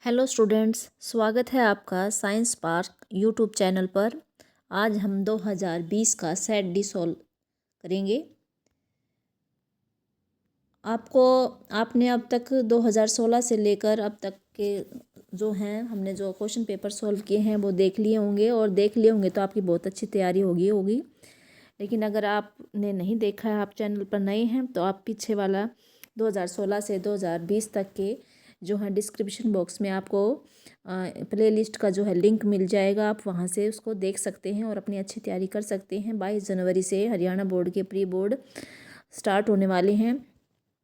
Hello students, स्वागत है आपका साइंस पार्क यूट्यूब चैनल पर। आज हम 2020 का सेट डी सॉल्व करेंगे। आपने अब तक 2016 से लेकर अब तक के जो हैं हमने जो क्वेश्चन पेपर सॉल्व किए हैं वो देख लिए होंगे, और देख लिए होंगे तो आपकी बहुत अच्छी तैयारी होगी। लेकिन अगर आपने नहीं देखा है, आप चैनल पर नए हैं, तो आप पीछे वाला 2016 से 2020 तक के जो है डिस्क्रिप्शन बॉक्स में आपको प्लेलिस्ट का जो है लिंक मिल जाएगा। आप वहां से उसको देख सकते हैं और अपनी अच्छी तैयारी कर सकते हैं। 22 जनवरी से हरियाणा बोर्ड के प्री बोर्ड स्टार्ट होने वाले हैं।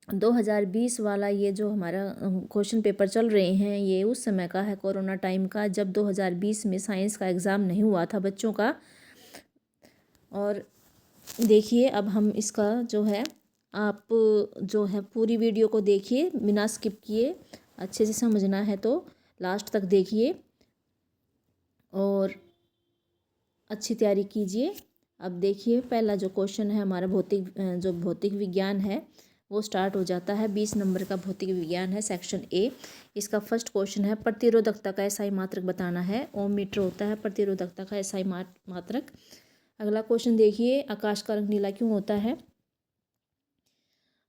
2020 वाला ये जो हमारा क्वेश्चन पेपर चल रहे हैं, ये उस समय का है, कोरोना टाइम का, जब 2020 में साइंस का एग्ज़ाम नहीं हुआ था बच्चों का। और देखिए, अब हम इसका जो है, आप जो है पूरी वीडियो को देखिए बिना स्किप किए। अच्छे से समझना है तो लास्ट तक देखिए और अच्छी तैयारी कीजिए। अब देखिए, पहला जो क्वेश्चन है हमारा भौतिक विज्ञान है, वो स्टार्ट हो जाता है। 20 नंबर का भौतिक विज्ञान है, सेक्शन ए। इसका फर्स्ट क्वेश्चन है, प्रतिरोधकता का एसआई मात्रक बताना है। ओम मीटर होता है प्रतिरोधकता का एसआई मात्रक। अगला क्वेश्चन देखिए, आकाश का रंग नीला क्यों होता है?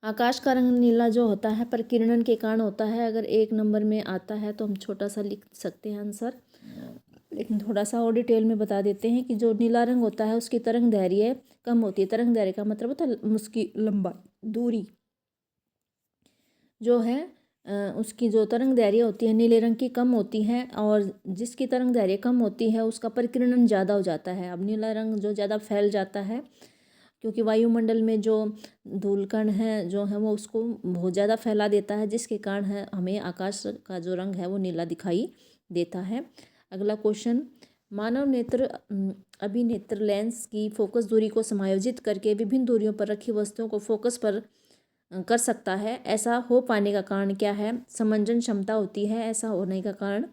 आकाश का रंग नीला जो होता है प्रकीर्णन के कारण होता है। अगर एक नंबर में आता है तो हम छोटा सा लिख सकते हैं आंसर, लेकिन थोड़ा सा और डिटेल में बता देते हैं कि जो नीला रंग होता है उसकी तरंग दैर्घ्य कम होती है। तरंग दैर्घ्य का मतलब होता है उसकी लंबाई, दूरी जो है उसकी जो तरंग दैर्घ्य होती है नीले रंग की कम होती है, और जिसकी तरंग दैर्घ्य कम होती है उसका परिकीर्णन ज़्यादा हो जाता है। अब नीला रंग जो ज़्यादा फैल जाता है, क्योंकि वायुमंडल में जो धूलकण है जो है वो उसको बहुत ज़्यादा फैला देता है, जिसके कारण है हमें आकाश का जो रंग है वो नीला दिखाई देता है। अगला क्वेश्चन, मानव नेत्र अभिनेत्र लेंस की फोकस दूरी को समायोजित करके विभिन्न दूरियों पर रखी वस्तुओं को फोकस पर कर सकता है। ऐसा हो पाने का कारण क्या है? समंजन क्षमता होती है ऐसा होने का कारण।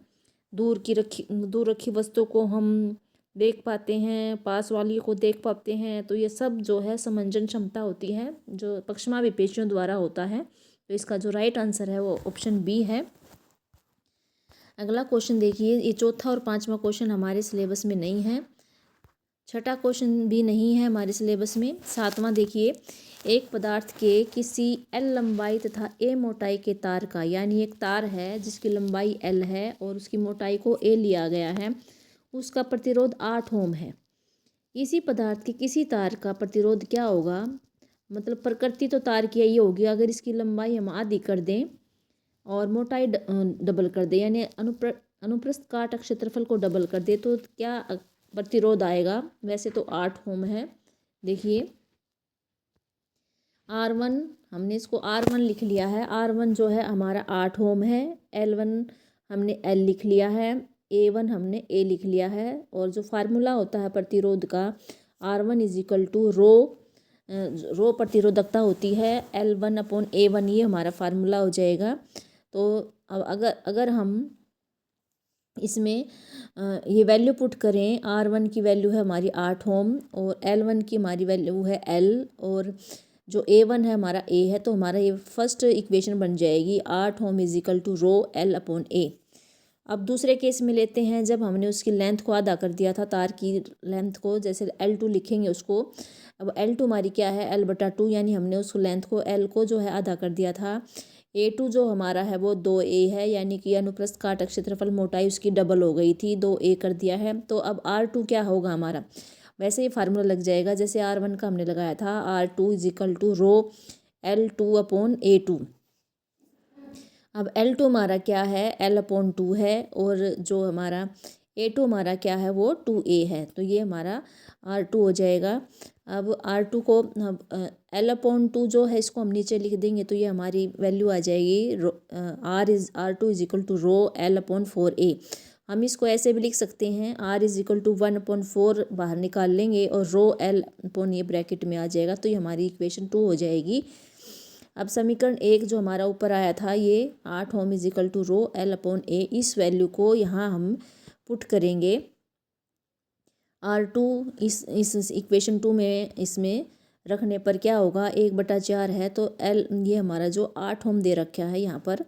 दूर रखी वस्तु को हम देख पाते हैं, पास वाली को देख पाते हैं, तो ये सब जो है समंजन क्षमता होती है, जो पक्षमा विपेशियों द्वारा होता है। तो इसका जो राइट आंसर है वो ऑप्शन बी है। अगला क्वेश्चन देखिए, ये चौथा और पांचवा क्वेश्चन हमारे सिलेबस में नहीं है, छठा क्वेश्चन भी नहीं है हमारे सिलेबस में। सातवां देखिए, एक पदार्थ के किसी एल लंबाई तथा ए मोटाई के तार का, यानी एक तार है जिसकी लंबाई एल है और उसकी मोटाई को ए लिया गया है, उसका प्रतिरोध 8 ओम है। इसी पदार्थ के किसी तार का प्रतिरोध क्या होगा? मतलब प्रकृति तो तार की यही होगी, अगर इसकी लंबाई हम आधी कर दें और मोटाई डबल कर दें, यानी अनुप्रस्थ काट क्षेत्रफल को डबल कर दे, तो क्या प्रतिरोध आएगा? वैसे तो 8 ओम है। देखिए, R1 हमने इसको R1 लिख लिया है। R1 जो है हमारा 8 ओम है। L1 हमने L लिख लिया है। A1 हमने A लिख लिया है। और जो फार्मूला होता है प्रतिरोध का, R1 इज इक्वल टू रो प्रतिरोधकता होती है L1/A1, ये हमारा फार्मूला हो जाएगा। तो अब अगर हम इसमें ये वैल्यू पुट करें, R1 की वैल्यू है हमारी 8 ओम और L1 की हमारी वैल्यू है L, और जो A1 है हमारा A है, तो हमारा ये फर्स्ट इक्वेशन बन जाएगी 8 ओम इज इक्वल टू L/A। अब दूसरे केस में लेते हैं, जब हमने उसकी लेंथ को आधा कर दिया था, तार की लेंथ को, जैसे L2 लिखेंगे उसको। अब L2 हमारी क्या है? L/2, यानी हमने उस लेंथ को L को जो है आधा कर दिया था। A2 जो हमारा है वो 2A है, यानी कि अनुप्रस्थ काट क्षेत्रफल मोटाई उसकी डबल हो गई थी, 2A कर दिया है। तो अब R2 क्या होगा हमारा? वैसे ही फार्मूला लग जाएगा जैसे R1 का हमने लगाया था, R2 is equal to L2/A2। अब L2 हमारा क्या है? L/2 है, और जो हमारा A2 हमारा क्या है? वो 2A है, तो ये हमारा R2 हो जाएगा। अब R2 को L/2 जो है इसको हम नीचे लिख देंगे, तो ये हमारी वैल्यू आ जाएगी R2 is equal to L/4A। हम इसको ऐसे भी लिख सकते हैं, R इज इक्वल टू 1/4 बाहर निकाल लेंगे और L/A ब्रैकेट में आ जाएगा, तो ये हमारी इक्वेशन 2 हो जाएगी। अब समीकरण 1 जो हमारा ऊपर आया था, ये 8 ओम इज इक्वल टू L/A, इस वैल्यू को यहाँ हम पुट करेंगे। R2 इस इक्वेशन 2 में इसमें रखने पर क्या होगा? 1/4 है, तो L ये हमारा जो 8 ओम दे रखा है यहाँ पर,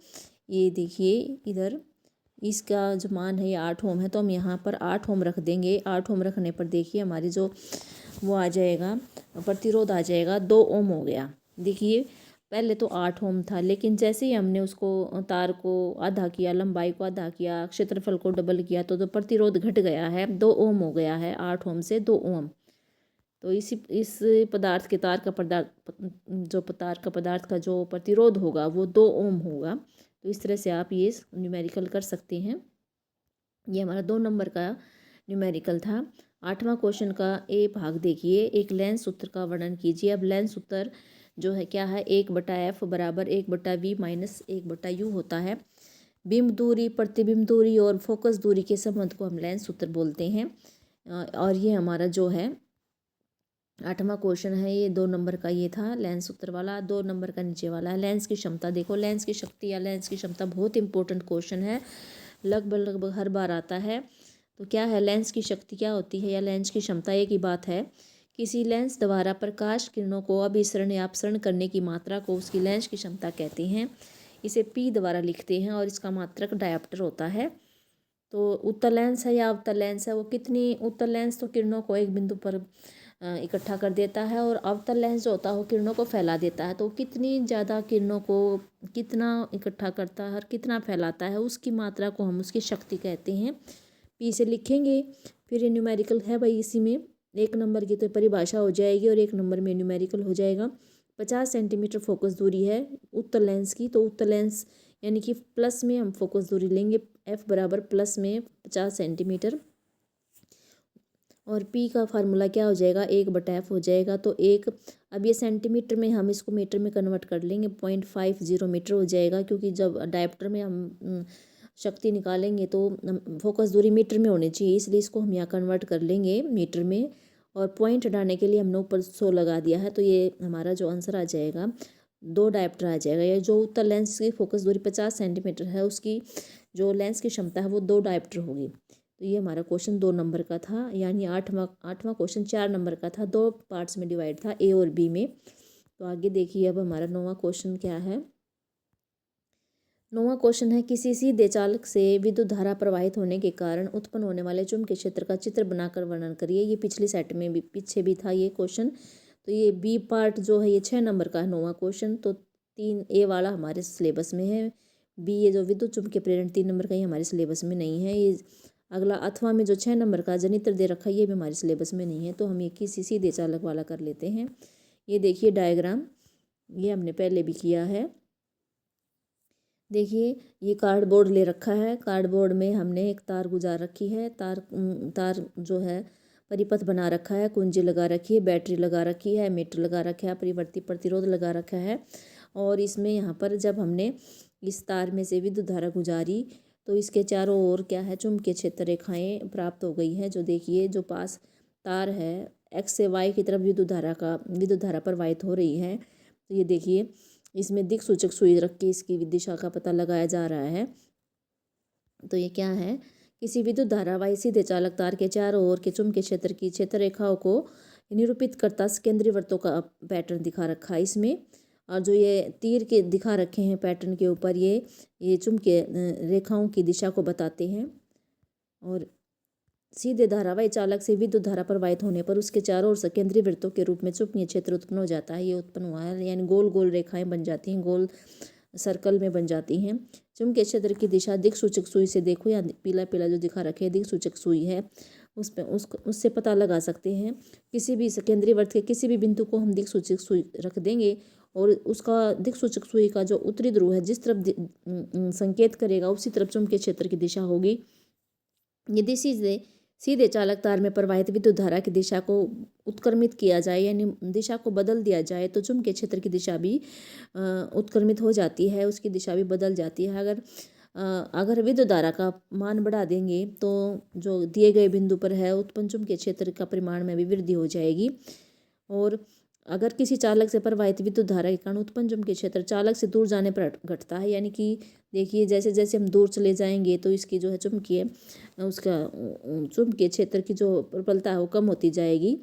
ये देखिए इधर इसका जो मान है ये 8 ओम है, तो हम यहाँ पर 8 ओम रख देंगे। 8 ओम रखने पर देखिए हमारी जो वो आ जाएगा, प्रतिरोध आ जाएगा 2 ओम हो गया। देखिए पहले तो 8 ओम था, लेकिन जैसे ही हमने उसको तार को आधा किया, लंबाई को आधा किया, क्षेत्रफल को डबल किया, तो प्रतिरोध घट गया है, 2 ओम हो गया है। 8 ओम से 2 ओम। तो इस पदार्थ के तार का पदार्थ का जो प्रतिरोध होगा वो 2 ओम होगा। तो इस तरह से आप ये न्यूमेरिकल कर सकते हैं। ये हमारा 2 नंबर का न्यूमेरिकल था। 8वां क्वेश्चन का ए भाग देखिए, एक लेंस सूत्र का वर्णन कीजिए। अब लेंस सूत्र जो है क्या है, 1/f बराबर 1/v माइनस 1/u होता है। बिंब दूरी, प्रतिबिंब दूरी और फोकस दूरी के संबंध को हम लेंस सूत्र बोलते हैं। और ये हमारा जो है 8वां क्वेश्चन है, ये 2 नंबर का ये था लेंस सूत्र वाला। 2 नंबर का नीचे वाला है लेंस की क्षमता। देखो लेंस की शक्ति या लेंस की क्षमता बहुत इंपॉर्टेंट क्वेश्चन है, लगभग हर बार आता है। तो क्या है लेंस की शक्ति क्या होती है या लेंस की क्षमता? एक ही बात है, किसी लेंस द्वारा प्रकाश किरणों को अभिसरण या अपसरण करने की मात्रा को उसकी लेंस की क्षमता कहते हैं। इसे P द्वारा लिखते हैं और इसका मात्रक डायप्टर होता है। तो उत्तल लेंस है या अवतल लेंस है, वो कितनी, उत्तल लेंस तो किरणों को एक बिंदु पर इकट्ठा कर देता है, और अवतल लेंस जो होता है वो किरणों को फैला देता है। तो कितनी ज़्यादा किरणों को कितना इकट्ठा करता है और कितना फैलाता है, उसकी मात्रा को हम उसकी शक्ति कहते हैं। P से लिखेंगे। फिर ये न्यूमेरिकल है भाई, इसी में 1 नंबर की तो परिभाषा हो जाएगी और 1 नंबर में न्यूमेरिकल हो जाएगा। 50 सेंटीमीटर फोकस दूरी है उत्तल लेंस की, तो उत्तल लेंस यानी कि प्लस में हम फोकस दूरी लेंगे, F बराबर प्लस में 50 सेंटीमीटर, और P का फार्मूला क्या हो जाएगा, 1/f हो जाएगा। तो 1, अब ये सेंटीमीटर में हम इसको मीटर में कन्वर्ट कर लेंगे, 0.50 मीटर हो जाएगा, क्योंकि जब डायप्टर में हम शक्ति निकालेंगे तो फोकस दूरी मीटर में होनी चाहिए, इसलिए इसको हम यहाँ कन्वर्ट कर लेंगे मीटर में। और पॉइंट हटाने के लिए हमने ऊपर 100 लगा दिया है, तो ये हमारा जो आंसर आ जाएगा 2 डायप्टर आ जाएगा। ये जो उत्तल लेंस की फोकस दूरी 50 सेंटीमीटर है, उसकी जो लेंस की क्षमता है वो 2 डायप्टर होगी। तो ये हमारा क्वेश्चन 2 नंबर का था, यानी आठवां क्वेश्चन 4 नंबर का था, 2 पार्ट्स में डिवाइड था, A और B में। तो आगे देखिए अब हमारा 9वां क्वेश्चन क्या है। 9वां क्वेश्चन है, किसी सीधे चालक से विद्युत धारा प्रवाहित होने के कारण उत्पन्न होने वाले चुंबकीय क्षेत्र का चित्र बनाकर वर्णन करिए। ये पिछली सेट में भी पीछे भी था ये क्वेश्चन। तो ये B पार्ट जो है ये 6 नंबर का है 9वां क्वेश्चन। तो 3A वाला हमारे सिलेबस में है, B ये जो विद्युत चुंबकीय प्रेरण 3 नंबर का ये हमारे सिलेबस में नहीं है। ये अगला अथवा में जो 6 नंबर का जनित्र दे रखा है ये भी हमारे सिलेबस में नहीं है। तो हम ये किसी सीधे चालक वाला कर लेते हैं। ये देखिए डायग्राम, ये हमने पहले भी किया है। देखिए ये कार्डबोर्ड ले रखा है, कार्डबोर्ड में हमने एक तार गुजार रखी है, तार जो है परिपथ बना रखा है, कुंजी लगा रखी है, बैटरी लगा रखी है, मीटर लगा रखा है, परिवर्ती प्रतिरोध लगा रखा है। और इसमें यहाँ पर जब हमने इस तार में से विद्युत धारा गुजारी तो इसके चारों ओर क्या है, चुंबकीय क्षेत्र रेखाएं प्राप्त हो गई हैं। जो देखिए जो पास तार है X से Y की तरफ विद्युत धारा प्रवाहित हो रही है। तो ये देखिए इसमें दिक् सूचक सुई रख के इसकी दिशा का पता लगाया जा रहा है। तो ये क्या है, किसी विद्युत धारावाही सीधे चालक तार के चारों ओर के चुंबकीय क्षेत्र की क्षेत्र रेखाओं को निरूपित करता केंद्रीय वृत्तों का पैटर्न दिखा रखा है इसमें। और जो ये तीर के दिखा रखे हैं पैटर्न के ऊपर, ये चुंबकीय रेखाओं की दिशा को बताते हैं। और सीधे धारावाही चालक से विद्युत धारा प्रवाहित होने पर उसके चारों ओर से केंद्रीय वृत्तों के रूप में चुंबकीय क्षेत्र उत्पन्न हो जाता है। ये उत्पन्न हुआ है, यानी गोल गोल रेखाएं बन जाती हैं, गोल सर्कल में बन जाती हैं। चुंबकीय क्षेत्र की दिशा दिक् सूचक सुई से देखो, या पीला पीला जो दिखा रखे है दिक् सूचक सुई है, उस पर उससे पता लगा सकते हैं। किसी भी केंद्रीय वृत्त के किसी भी बिंदु को हम दिक् सूचक सुई रख देंगे और उसका दिक् सूचक सुई का जो उत्तरी ध्रुव है जिस तरफ संकेत करेगा उसी तरफ चुंबकीय क्षेत्र की दिशा होगी। यदि सीधे चालक तार में प्रवाहित विद्युत धारा की दिशा को उत्क्रमित किया जाए, यानी दिशा को बदल दिया जाए, तो चुंबकीय क्षेत्र की दिशा भी उत्क्रमित हो जाती है, उसकी दिशा भी बदल जाती है। अगर विद्युत धारा का मान बढ़ा देंगे तो जो दिए गए बिंदु पर है उत्पन्न चुंबकीय क्षेत्र का परिमाण में भी वृद्धि हो जाएगी। और अगर किसी चालक से प्रवाहित विद्युत धारा के कारण उत्पन्न चुंबकीय क्षेत्र चालक से दूर जाने पर घटता है, यानी कि देखिए जैसे जैसे हम दूर चले जाएंगे तो इसकी जो है चुंबकीय क्षेत्र की जो प्रबलता है वो कम होती जाएगी,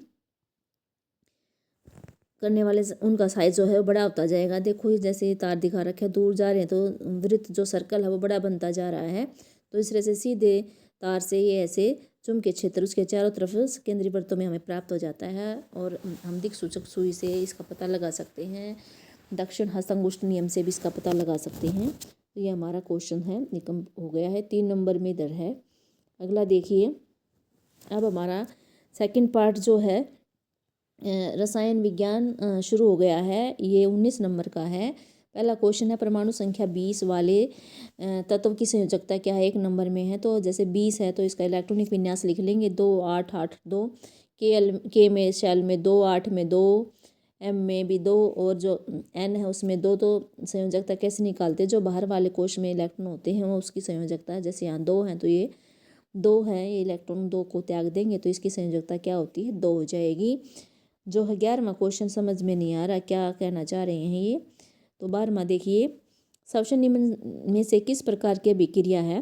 करने वाले उनका साइज जो है वो बड़ा होता जाएगा। देखो जैसे तार दिखा रखे हैं, दूर जा रहे हैं तो वृत्त जो सर्कल है वो बड़ा बनता जा रहा है। तो इस तरह से सीधे तार से ये ऐसे चुंबकीय क्षेत्र उसके चारों तरफ केंद्रीय परतों में हमें प्राप्त हो जाता है और हम दिक्सूचक सुई से इसका पता लगा सकते हैं, दक्षिण हस्तंगुष्ठ नियम से भी इसका पता लगा सकते हैं। तो ये हमारा क्वेश्चन है, निकम हो गया है, 3 नंबर में इधर है। अगला देखिए, अब हमारा सेकंड पार्ट जो है रसायन विज्ञान शुरू हो गया है, ये 19 नंबर का है। पहला क्वेश्चन है परमाणु संख्या 20 वाले तत्व की संयोजकता क्या है, 1 नंबर में है। तो जैसे 20 है तो इसका इलेक्ट्रॉनिक विन्यास लिख लेंगे 2 8 8 2, के में शेल में 2, 8 में 2, एम में भी 2 और जो एन है उसमें 2। तो संयोजकता कैसे निकालते हैं, जो बाहर वाले कोश में इलेक्ट्रॉन होते हैं वो उसकी संयोजकता है। जैसे यहाँ 2 हैं तो ये 2 है, ये इलेक्ट्रॉन 2 को त्याग देंगे तो इसकी संयोजकता क्या होती है, 2 हो जाएगी। जो है 11वां क्वेश्चन समझ में नहीं आ रहा क्या कहना चाह रहे हैं ये। तो 12वां देखिए, शोषण निम्न में से किस प्रकार की अभिक्रिया है।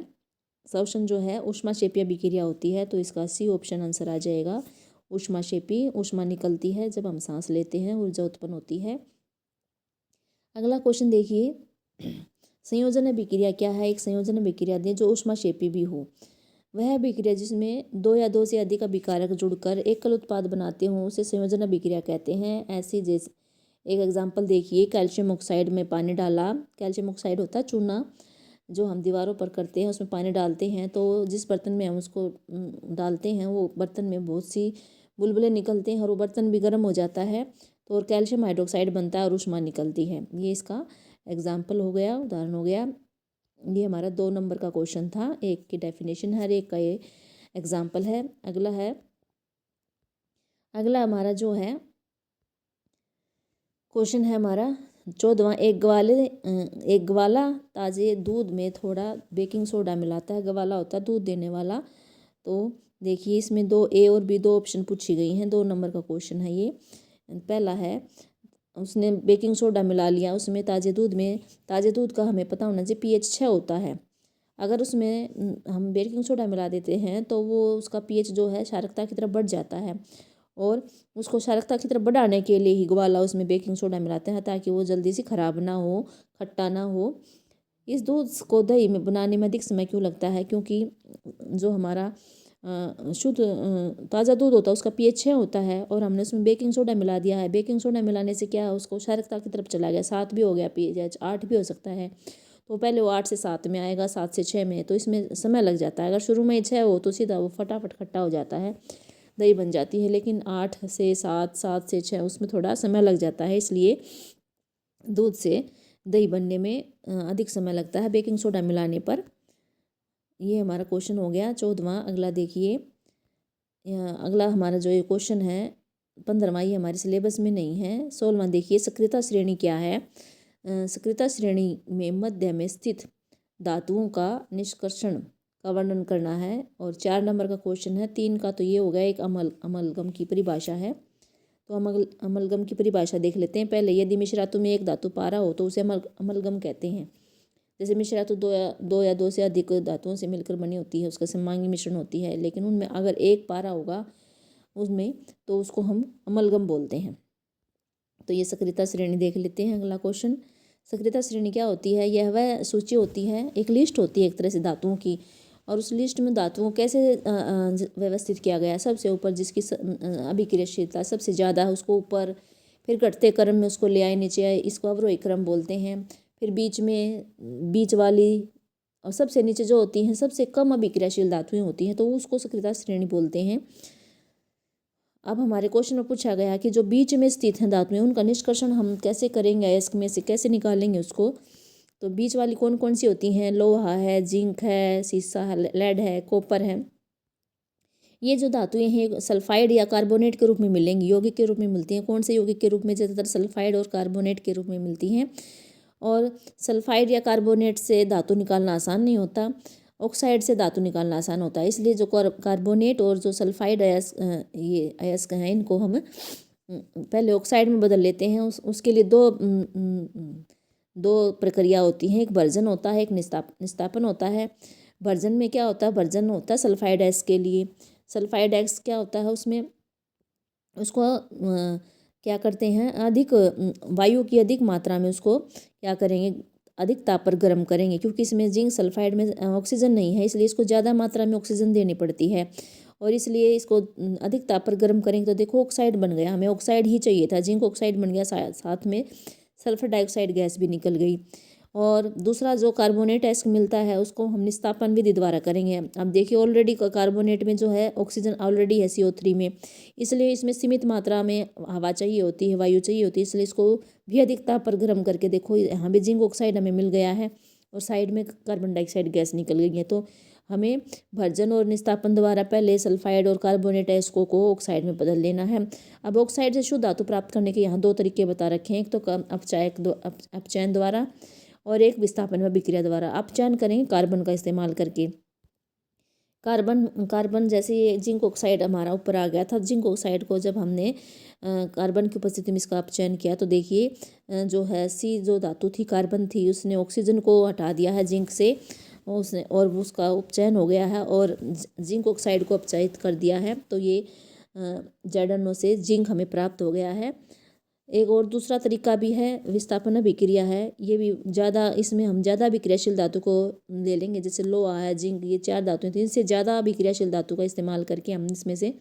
शोषण जो है ऊष्माक्षेपी अभिक्रिया होती है, तो इसका सी ऑप्शन आंसर आ जाएगा। ऊष्माक्षेपी, ऊष्मा निकलती है जब हम सांस लेते हैं, ऊर्जा उत्पन्न होती है। अगला क्वेश्चन देखिए, संयोजन अभिक्रिया क्या है। एक संयोजन अभिक्रिया दें जो ऊष्माक्षेपी भी हो। वह अभिक्रिया जिसमें 2 या 2 से अधिक अभिकारक जुड़कर एकल उत्पाद बनाते हों उसे संयोजन अभिक्रिया कहते हैं। ऐसी जैसे एक एग्जांपल देखिए, कैल्शियम ऑक्साइड में पानी डाला। कैल्शियम ऑक्साइड होता है चूना, जो हम दीवारों पर करते हैं, उसमें पानी डालते हैं तो जिस बर्तन में हम उसको डालते हैं वो बर्तन में बहुत सी बुलबुले निकलते हैं और वो बर्तन भी गर्म हो जाता है, तो और कैल्शियम हाइड्रोक्साइड बनता है और ऊष्मा निकलती है। ये इसका एग्जाम्पल हो गया, उदाहरण हो गया। ये हमारा 2 नंबर का क्वेश्चन था, एक की डेफिनेशन है, एक का ये एग्जाम्पल है। अगला हमारा जो है क्वेश्चन है हमारा 14वां, एक ग्वाला ताज़े दूध में थोड़ा बेकिंग सोडा मिलाता है। ग्वाला होता है दूध देने वाला। तो देखिए इसमें 2 ए और बी 2 ऑप्शन पूछी गई हैं, 2 नंबर का क्वेश्चन है ये। पहला है उसने बेकिंग सोडा मिला लिया उसमें, ताज़े दूध का हमें पता होना चाहिए pH 6 होता है। अगर उसमें हम बेकिंग सोडा मिला देते हैं तो वो उसका pH जो है क्षारकता की तरफ बढ़ जाता है, और उसको क्षारकता की तरफ बढ़ाने के लिए ही ग्वाला उसमें बेकिंग सोडा मिलाते हैं ताकि वो जल्दी से ख़राब ना हो, खट्टा ना हो। इस दूध को दही में बनाने में अधिक समय क्यों लगता है, क्योंकि जो हमारा शुद्ध ताज़ा दूध होता है उसका pH 6 होता है और हमने उसमें बेकिंग सोडा मिला दिया है। बेकिंग सोडा मिलाने से क्या है, उसको क्षारकता की तरफ चला गया, 7 भी हो गया pH, 8 भी हो सकता है। तो पहले वो 8 से 7 में आएगा, 7 से 6 में, तो इसमें समय लग जाता है। अगर शुरू में 6 हो तो सीधा वो फटाफट खट्टा हो जाता है, दही बन जाती है। लेकिन 8 से 7, 7 से 6 उसमें थोड़ा समय लग जाता है, इसलिए दूध से दही बनने में अधिक समय लगता है बेकिंग सोडा मिलाने पर। ये हमारा क्वेश्चन हो गया 14वां। अगला देखिए, अगला हमारा जो ये क्वेश्चन है 15वां, ये हमारे सिलेबस में नहीं है। 16वां देखिए, सक्रियता श्रेणी क्या है। सक्रियता श्रेणी में मध्य में स्थित धातुओं का निष्कर्षण का वर्णन करना है। और 4 नंबर का क्वेश्चन है, 3 का तो ये हो गया, एक अमलगम की परिभाषा है। तो अमलगम की परिभाषा देख लेते हैं पहले। यदि मिश्र धातु में एक धातु पारा हो तो उसे अमलगम कहते हैं। जैसे मिश्र धातु दो या दो से अधिक धातुओं से मिलकर बनी होती है, उसका सममांगी मिश्रण होती है, लेकिन उनमें अगर एक पारा होगा उसमें तो उसको हम अमलगम बोलते हैं। तो ये सक्रियता श्रेणी देख लेते हैं। अगला क्वेश्चन, सक्रियता श्रेणी क्या होती है। यह वह सूची होती है, एक लिस्ट होती है एक तरह से धातुओं की, और उस लिस्ट में धातुओं कैसे व्यवस्थित किया गया है। सबसे ऊपर जिसकी अभिक्रियाशीलता सबसे ज़्यादा है उसको ऊपर, फिर घटते क्रम में उसको ले आए नीचे आए, इसको अवरोही क्रम बोलते हैं। फिर बीच वाली और सबसे नीचे जो होती हैं सबसे कम अभिक्रियाशील धातुएं होती हैं, तो उसको सक्रियता श्रेणी बोलते हैं। अब हमारे क्वेश्चन में पूछा गया कि जो बीच में स्थित हैं धातुएं उनका निष्कर्षण हम कैसे करेंगे, अयस्क में से कैसे निकालेंगे उसको। तो बीच वाली कौन कौन सी होती हैं, लोहा है, जिंक है, सीसा है, लेड है, कॉपर है। ये जो धातुएं हैं सल्फाइड या कार्बोनेट के रूप में मिलेंगी, यौगिक के रूप में मिलती हैं। कौन से यौगिक के रूप में, ज़्यादातर सल्फाइड और कार्बोनेट के रूप में मिलती हैं। और सल्फाइड या कार्बोनेट से धातु निकालना आसान नहीं होता, ऑक्साइड से धातु निकालना आसान होता है। इसलिए जो कार्बोनेट और जो सल्फाइड ये अयस्क हैं इनको हम पहले ऑक्साइड में बदल लेते हैं। उसके लिए दो प्रक्रिया होती हैं, एक भर्जन होता है, एक निस्तापन होता है। भर्जन में क्या होता है, भर्जन होता है सल्फाइड अयस्क के लिए। सल्फाइड अयस्क क्या होता है, उसमें उसको क्या करते हैं, अधिक वायु की अधिक मात्रा में उसको क्या करेंगे, अधिक ताप पर गर्म करेंगे, क्योंकि इसमें जिंक सल्फाइड में ऑक्सीजन नहीं है, इसलिए इसको ज़्यादा मात्रा में ऑक्सीजन देनी पड़ती है और इसलिए इसको अधिक ताप पर गर्म करेंगे तो देखो ऑक्साइड बन गया, हमें ऑक्साइड ही चाहिए था, जिंक ऑक्साइड बन गया, साथ में सल्फर डाइऑक्साइड गैस भी निकल गई। और दूसरा जो कार्बोनेट ऐस्क मिलता है उसको हम निस्तापन विधि द्वारा करेंगे। अब देखिए ऑलरेडी कार्बोनेट में जो है ऑक्सीजन ऑलरेडी है CO3 में, इसलिए इसमें सीमित मात्रा में हवा चाहिए होती है, वायु चाहिए होती है, इसलिए इसको भी अधिक ताप पर गर्म करके देखो यहाँ भी जिंक ऑक्साइड हमें मिल गया है और साइड में कार्बन डाइऑक्साइड गैस निकल गई है। तो हमें भर्जन और निस्तापन द्वारा पहले सल्फाइड और कार्बोनेट ऐस्कों को ऑक्साइड में बदल लेना है। अब ऑक्साइड से शुद्ध धातु प्राप्त करने के यहाँ 2 तरीके बता रखे हैं, एक तो अपचयन द्वारा और एक विस्थापन व विक्रिया द्वारा। अपचयन करेंगे कार्बन का इस्तेमाल करके। कार्बन जैसे ये जिंक ऑक्साइड हमारा ऊपर आ गया था, जिंक ऑक्साइड को जब हमने कार्बन की उपस्थिति में इसका अपचयन किया तो देखिए जो है सी जो धातु थी कार्बन थी उसने ऑक्सीजन को हटा दिया है जिंक से, उसने और उसका उपचयन हो गया है और जिंक ऑक्साइड को अपचयित कर दिया है। तो ये ZnO से जिंक हमें प्राप्त हो गया है। एक और दूसरा तरीका भी है विस्थापन अभिक्रिया है, ये भी ज़्यादा, इसमें हम ज़्यादा अभिक्रियाशील धातु को ले लेंगे, जैसे लोहा है, जिंक, ये 4 धातुएं थी, इनसे ज़्यादा अभिक्रियाशील धातु का इस्तेमाल करके हम इसमें से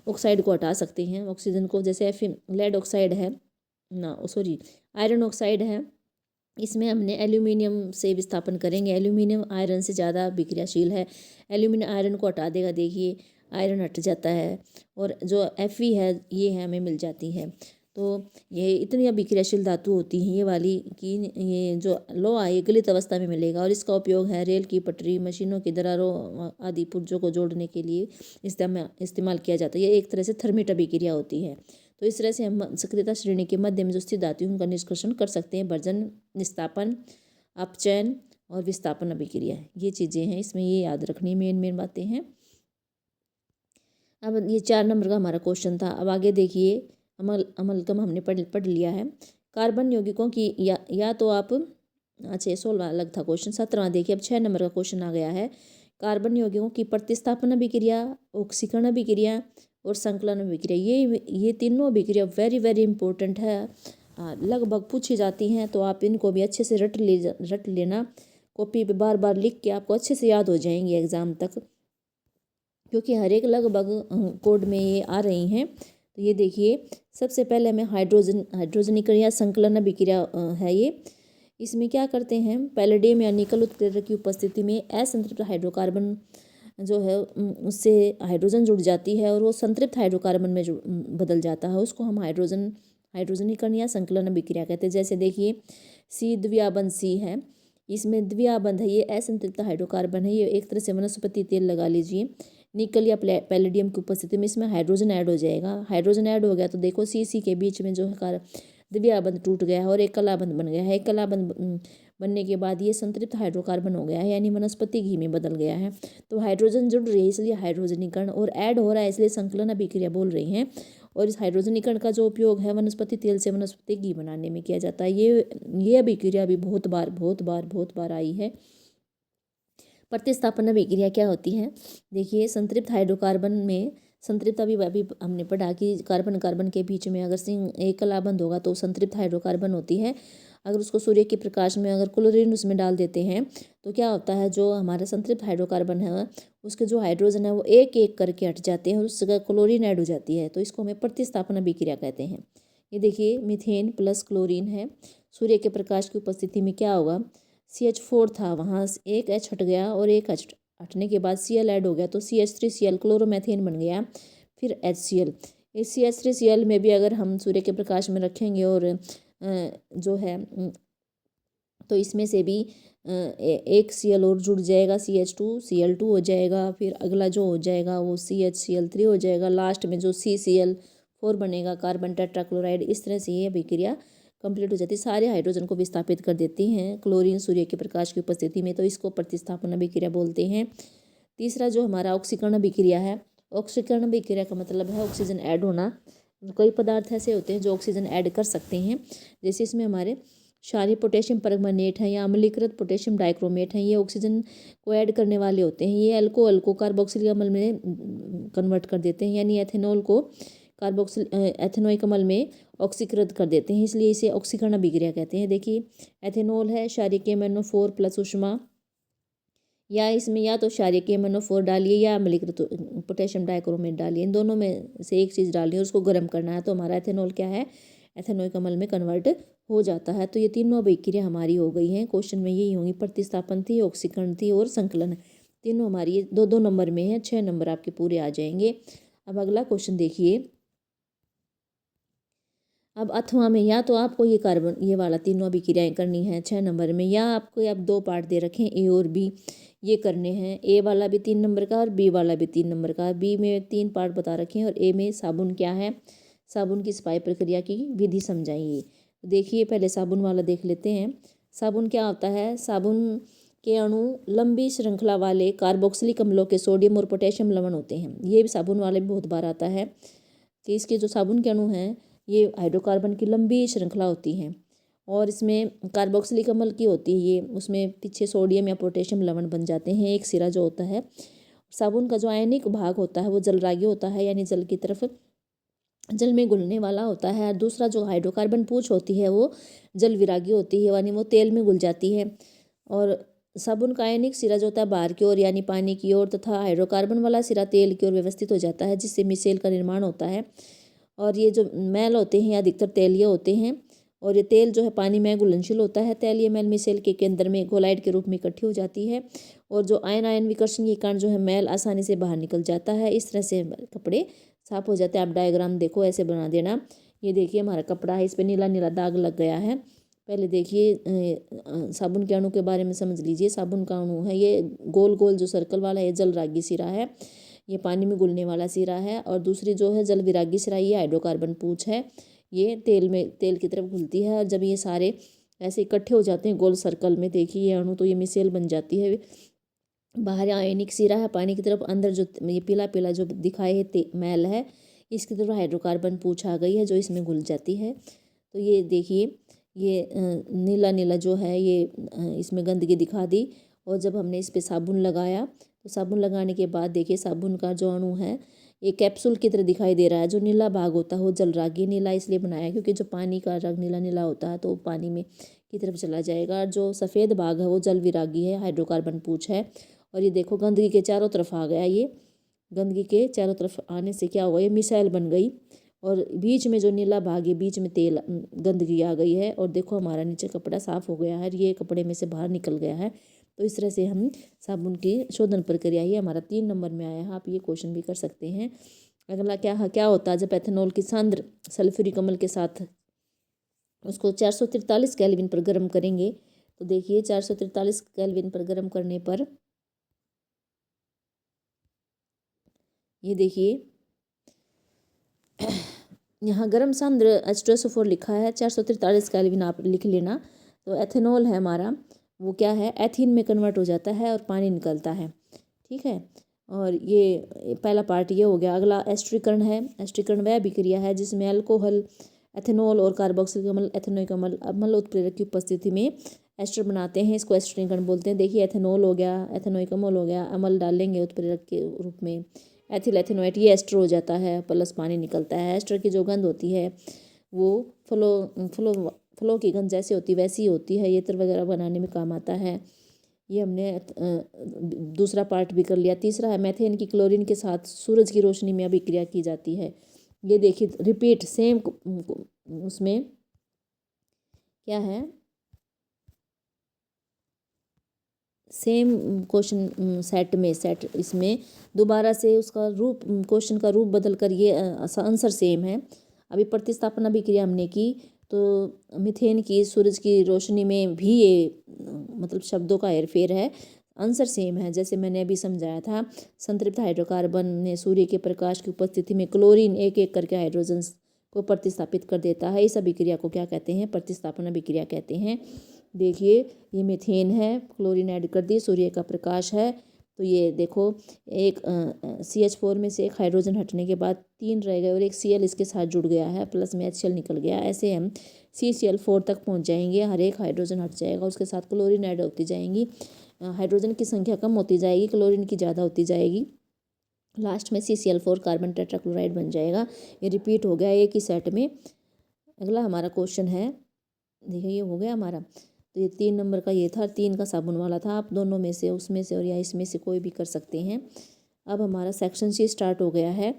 ऑक्साइड को हटा सकते हैं, ऑक्सीजन को। जैसे लेड ऑक्साइड है आयरन ऑक्साइड है, इसमें हमने एल्यूमिनियम से विस्थापन करेंगे, एल्यूमिनियम आयरन से ज़्यादा अभिक्रियाशील है, एल्यूमिनियम आयरन को हटा देगा, देखिए आयरन हट जाता है और जो Fe है ये है हमें मिल जाती है। तो ये इतनी अभिक्रियाशील धातु होती हैं ये वाली कि ये जो लोहा ये गलित अवस्था में मिलेगा और इसका उपयोग है रेल की पटरी, मशीनों की दरारों आदि पुर्जों को जोड़ने के लिए इस्तेमाल किया जाता है। ये एक तरह से थर्मिट अभिक्रिया होती है। तो इस तरह से हम सक्रियता श्रेणी के मध्य में जो स्थित धातु उनका निष्कर्षण कर सकते हैं। भर्जन, निस्तापन, अपचयन और विस्थापन अभिक्रिया, ये चीज़ें हैं, इसमें ये याद रखनी मेन बातें हैं। अब ये 4 नंबर का हमारा क्वेश्चन था। अब आगे देखिए अमलगम हमने पढ़ लिया है। कार्बन यौगिकों की या तो आप 16 अलग था क्वेश्चन। 17वां देखिए, अब 6 नंबर का क्वेश्चन आ गया है। कार्बन यौगिकों की प्रतिस्थापन अभिक्रिया, ऑक्सीकरण अभिक्रिया और संकलन अभिक्रिया, ये तीनों अभिक्रिया वेरी इंपॉर्टेंट है, लगभग पूछी जाती हैं, तो आप इनको भी अच्छे से रट लेना, कॉपी पे बार बार लिख के आपको अच्छे से याद हो जाएंगे एग्ज़ाम तक, क्योंकि हर एक लगभग कोड में ये आ रही हैं। तो ये देखिए सबसे पहले हमें हाइड्रोजनीकरण या संकलन अभिक्रिया है ये। इसमें क्या करते हैं, पैलेडियम या निकल उत्प्रेरक की उपस्थिति में असंतृप्त हाइड्रोकार्बन जो है उससे हाइड्रोजन जुड़ जाती है और वो संतृप्त हाइड्रोकार्बन में बदल जाता है, उसको हम हाइड्रोजनीकरण या संकलन अभिक्रिया कहते हैं। जैसे देखिए C द्विआबंध C है, इसमें द्विआबंध है, ये असंतृप्त हाइड्रोकार्बन है, ये एक तरह से वनस्पति तेल लगा लीजिए। निकल या पैलेडियम की उपस्थिति में इसमें हाइड्रोजन ऐड हो जाएगा, हाइड्रोजन ऐड हो गया तो देखो C के बीच में जो है द्विआबंध टूट गया है और एक कलाबंध बन गया है। एक कलाबंध बनने के बाद ये संतृप्त हाइड्रोकार्बन हो गया है, यानी वनस्पति घी में बदल गया है। तो हाइड्रोजन जुड़ रही है इसलिए हाइड्रोजनीकरण, और ऐड हो रहा है इसलिए संकलन अभिक्रिया बोल रही हैं। और इस हाइड्रोजनीकरण का जो उपयोग है वनस्पति तेल से वनस्पति घी बनाने में किया जाता है। ये अभिक्रिया भी बहुत बार आई है। प्रतिस्थापन अभिक्रिया क्या होती है, देखिए संतृप्त हाइड्रोकार्बन में संतृप्त अभी हमने पढ़ा कि कार्बन के बीच में अगर एक कलाबंध होगा तो संतृप्त हाइड्रोकार्बन होती है। अगर उसको सूर्य के प्रकाश में अगर क्लोरीन उसमें डाल देते हैं तो क्या होता है, जो हमारा संतृप्त हाइड्रोकार्बन है उसके जो हाइड्रोजन है वो एक एक करके हट जाते हैं और उस जगह क्लोरीन ऐड हो जाती है, तो इसको हमें प्रतिस्थापन अभिक्रिया कहते हैं। ये देखिए मीथेन प्लस क्लोरीन है, सूर्य के प्रकाश की उपस्थिति में क्या होगा, CH4 था, वहाँ एक H हट गया और एक H हटने के बाद Cl ऐड हो गया तो CH3Cl क्लोरोमेथेन बन गया, फिर HCl। इस CH3Cl में भी अगर हम सूर्य के प्रकाश में रखेंगे और जो है तो इसमें से भी एक Cl और जुड़ जाएगा, CH2Cl2 हो जाएगा, फिर अगला जो हो जाएगा वो CHCl3 हो जाएगा, लास्ट में जो CCl4 बनेगा कार्बन टेट्राक्लोराइड। इस तरह से ये अभिक्रिया कंप्लीट हो जाती है, सारे हाइड्रोजन को विस्थापित कर देती हैं क्लोरीन सूर्य के प्रकाश की उपस्थिति में, तो इसको प्रतिस्थापन अभिक्रिया बोलते हैं। तीसरा जो हमारा ऑक्सीकरण अभिक्रिया है, ऑक्सीकरण अभिक्रिया का मतलब है ऑक्सीजन ऐड होना। कई पदार्थ ऐसे होते हैं जो ऑक्सीजन ऐड कर सकते हैं, जैसे इसमें हमारे क्षारीय पोटेशियम परमैंगनेट है या अम्लीकृत पोटेशियम डाइक्रोमेट है, ये ऑक्सीजन को ऐड करने वाले होते हैं। ये अल्को कार्बोक्सिलिक अम्ल में कन्वर्ट कर देते हैं, यानी एथेनॉल को कार्बोक्सिल एथेनॉइक अम्ल में ऑक्सीकृत कर देते हैं, इसलिए इसे ऑक्सीकरण अभिक्रिया कहते हैं। देखिए एथेनॉल है क्षारीय MnO4 प्लस ऊष्मा, या इसमें या तो क्षारीय MnO4 डालिए या अम्लीकृत पोटेशियम डाइक्रोमेट डालिए, इन दोनों में से एक चीज़ डालिए और उसको गर्म करना है, तो हमारा एथेनॉल क्या है, एथेनॉइक अम्ल में कन्वर्ट हो जाता है। तो ये तीनों अभिक्रिया हमारी हो गई हैं। क्वेश्चन में यही होंगी, प्रतिस्थापन थी, ऑक्सीकरण थी और संकलन, तीनों हमारी 2-2 नंबर में है, 6 नंबर आपके पूरे आ जाएंगे। अब अगला क्वेश्चन देखिए। अब अथवा में या तो आपको ये कार्बन ये वाला तीनों अभिक्रियाएं करनी है 6 नंबर में, या आपको अब 2 पार्ट दे रखे हैं ए और बी, ये करने हैं। ए वाला भी 3 नंबर का और बी वाला भी 3 नंबर का। बी में 3 पार्ट बता रखे हैं और ए में साबुन क्या है, साबुन की सफाई प्रक्रिया की विधि समझाइए। देखिए पहले साबुन वाला देख लेते हैं। साबुन क्या होता है, साबुन के अणु लंबी श्रृंखला वाले कार्बोक्सिलिक अम्लों के सोडियम और पोटेशियम लवण होते हैं। ये भी साबुन वाले में बहुत बार आता है कि इसके जो साबुन के अणु हैं ये हाइड्रोकार्बन की लंबी श्रृंखला होती हैं और इसमें कार्बोक्सिलिक अम्ल की होती है, ये उसमें पीछे सोडियम या पोटेशियम लवण बन जाते हैं। एक सिरा जो होता है साबुन का, जो आयनिक भाग होता है वो जलरागी होता है, यानी जल की तरफ जल में घुलने वाला होता है। और दूसरा जो हाइड्रोकार्बन पूंछ होती है वो जल विरागी होती है, यानी वो तेल में घुल जाती है। और साबुन का आयनिक सिरा जो होता है बाहर की ओर यानी पानी की ओर, तथा हाइड्रोकार्बन वाला सिरा तेल की ओर व्यवस्थित हो जाता है, जिससे मिसेल का निर्माण होता है। और ये जो मैल होते हैं अधिकतर तेलीय होते हैं, और ये तेल जो है पानी में घुलनशील होता है। तेलीय मैल मिसेल के केंद्र में घोलाइड के रूप में इकट्ठी हो जाती है, और जो आयन आयन विकर्षण के कारण जो है मैल आसानी से बाहर निकल जाता है। इस तरह से कपड़े साफ हो जाते हैं। आप डायग्राम देखो, ऐसे बना देना। ये देखिए हमारा कपड़ा है, इस पर नीला नीला दाग लग गया है। पहले देखिए साबुन के अणु के बारे में समझ लीजिए। साबुन का अणु है ये गोल गोल जो सर्कल वाला, ये जलरागी सिरा है, ये पानी में घुलने वाला सिरा है। और दूसरी जो है जल विरागी सिरा, ये हाइड्रोकार्बन पूंछ है, ये तेल की तरफ घुलती है। और जब ये सारे ऐसे इकट्ठे हो जाते हैं गोल सर्कल में, देखिए ये अणु, तो ये मिसेल बन जाती है। बाहर आयनिक सिरा है पानी की तरफ, अंदर जो ये पीला पीला जो दिखाए है मैल है, इसकी तरफ हाइड्रोकार्बन पूंछ आ गई है जो इसमें घुल जाती है। तो ये देखिए ये नीला नीला जो है ये इसमें गंदगी दिखा दी। और जब हमने इस पर साबुन लगाया, तो साबुन लगाने के बाद देखिए साबुन का जो अणु है ये कैप्सूल की तरह दिखाई दे रहा है। जो नीला भाग होता है वो जलरागी, नीला इसलिए बनाया क्योंकि जो पानी का रंग नीला नीला होता है तो वो पानी में की तरफ चला जाएगा। जो सफ़ेद भाग है वो जल विरागी है, हाइड्रोकार्बन पूंछ है। और ये देखो गंदगी के चारों तरफ आ गया, ये गंदगी के चारों तरफ आने से क्या हुआ, ये मिसाइल बन गई। और बीच में जो नीला भाग है, बीच में तेल गंदगी आ गई है। और देखो हमारा नीचे कपड़ा साफ़ हो गया है, ये कपड़े में से बाहर निकल गया है। तो इस तरह से हम साबुन की शोधन प्रक्रिया, ये हमारा 3 नंबर में आया है। आप ये क्वेश्चन भी कर सकते हैं। अगला क्या होता है जब एथेनॉल की सांद्र सल्फ्यूरिक अम्ल के साथ उसको 443 केल्विन पर गर्म करेंगे। तो देखिए 443 केल्विन पर गर्म करने पर ये देखिए यहाँ गर्म सांद्र H2SO4 लिखा है, 443 केल्विन आप लिख लेना। तो एथेनॉल है हमारा, वो क्या है, एथीन में कन्वर्ट हो जाता है और पानी निकलता है, ठीक है। और ये पहला पार्ट ये हो गया। अगला एस्टरीकरण है। एस्टरीकरण वह अभिक्रिया है जिसमें अल्कोहल, एथेनॉल और कार्बोक्सिलिक अम्ल, एथेनोइक अम्ल अम्ल उत्प्रेरक की उपस्थिति में एस्टर बनाते हैं, इसको एस्टरीकरण बोलते हैं। देखिए एथेनॉल हो गया, एथेनोइक अम्ल हो गया, अम्ल डालेंगे उत्प्रेरक के रूप में, एथिल एथेनोएट, ये एस्टर हो जाता है, प्लस पानी निकलता है। एस्टर की जो गंध होती है वो फ्लो की गंध जैसे होती वैसी होती है, ये इत्र वगैरह बनाने में काम आता है। ये हमने दूसरा पार्ट भी कर लिया। तीसरा है मेथेन की क्लोरीन के साथ सूरज की रोशनी में अभिक्रिया की जाती है। ये देखिए रिपीट सेम उसमें क्या है, सेम क्वेश्चन सेट इसमें दोबारा से उसका रूप, क्वेश्चन का रूप बदल कर ये आंसर सेम है। अभी प्रतिस्थापन अभिक्रिया हमने की तो मीथेन की सूरज की रोशनी में भी ये मतलब शब्दों का हेरफेर है, आंसर सेम है। जैसे मैंने अभी समझाया था, संतृप्त हाइड्रोकार्बन ने सूर्य के प्रकाश की उपस्थिति में क्लोरीन एक एक करके हाइड्रोजन को प्रतिस्थापित कर देता है। इस अभिक्रिया को क्या कहते हैं, प्रतिस्थापन अभिक्रिया कहते हैं। देखिए ये मीथेन है, क्लोरीन ऐड कर दी, सूर्य का प्रकाश है। तो ये देखो एक CH4 में से एक हाइड्रोजन हटने के बाद 3 रह गए और एक Cl इसके साथ जुड़ गया है, प्लस में HCl निकल गया। ऐसे हम CCl4 तक पहुंच जाएंगे, हर एक हाइड्रोजन हट जाएगा, उसके साथ क्लोरीन ऐड होती जाएंगी। हाइड्रोजन की संख्या कम होती जाएगी, क्लोरीन की ज़्यादा होती जाएगी। लास्ट में CCl4 कार्बन टेट्राक्लोराइड बन जाएगा। ये रिपीट हो गया एक ही सेट में। अगला हमारा क्वेश्चन है, देखिए ये हो गया हमारा। तो ये 3 नंबर का ये था, 3 का साबुन वाला था। आप दोनों में से, उसमें से और या इसमें से कोई भी कर सकते हैं। अब हमारा सेक्शन सी स्टार्ट हो गया है।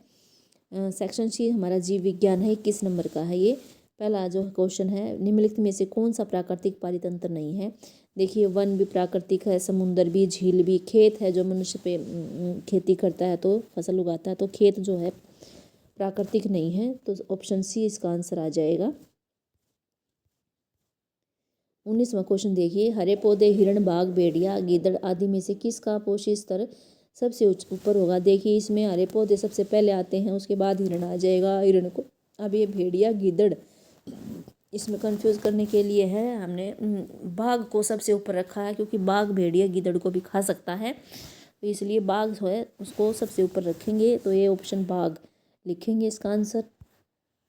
सेक्शन सी हमारा जीव विज्ञान है, 21 नंबर का है ये। पहला जो क्वेश्चन है, निम्नलिखित में से कौन सा प्राकृतिक पारितंत्र नहीं है। देखिए वन भी प्राकृतिक है, समुंदर भी, झील भी, खेत है जो मनुष्य पे खेती करता है तो फसल उगाता है, तो खेत जो है प्राकृतिक नहीं है। तो ऑप्शन सी इसका आंसर आ जाएगा। 19वां क्वेश्चन देखिए, हरे पौधे, हिरण, बाघ, भेड़िया, गीदड़ आदि में से किसका पोषी स्तर सबसे ऊपर होगा। देखिए इसमें हरे पौधे सबसे पहले आते हैं, उसके बाद हिरण आ जाएगा। हिरण को, अब ये भेड़िया, गीदड़, इसमें कंफ्यूज करने के लिए है हमने बाघ को सबसे ऊपर रखा है, क्योंकि बाघ भेड़िया गीदड़ को भी खा सकता है, तो इसलिए बाघ जो है उसको सबसे ऊपर रखेंगे। तो ये ऑप्शन बाघ लिखेंगे इसका आंसर।